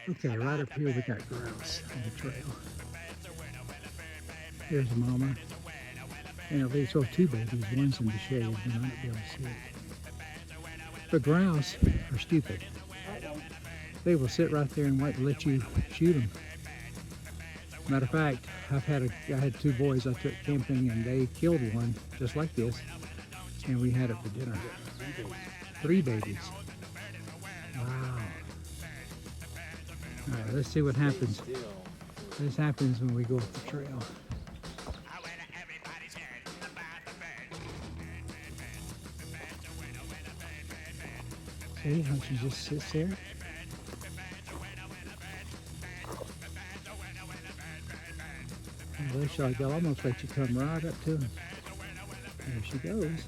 Okay, right up here we got grouse on the trail. Here's a mama. And at least, well, two babies. One's in the shade. You might not be able to see it. But grouse are stupid. They will sit right there and wait to let you shoot them. Matter of fact, I had two boys I took camping and they killed one just like this, and we had it for dinner. Three babies. Wow. All right, let's see what happens. This happens when we go up the trail. See how she just sits there? Well, they'll almost let you come right up to them. There she goes.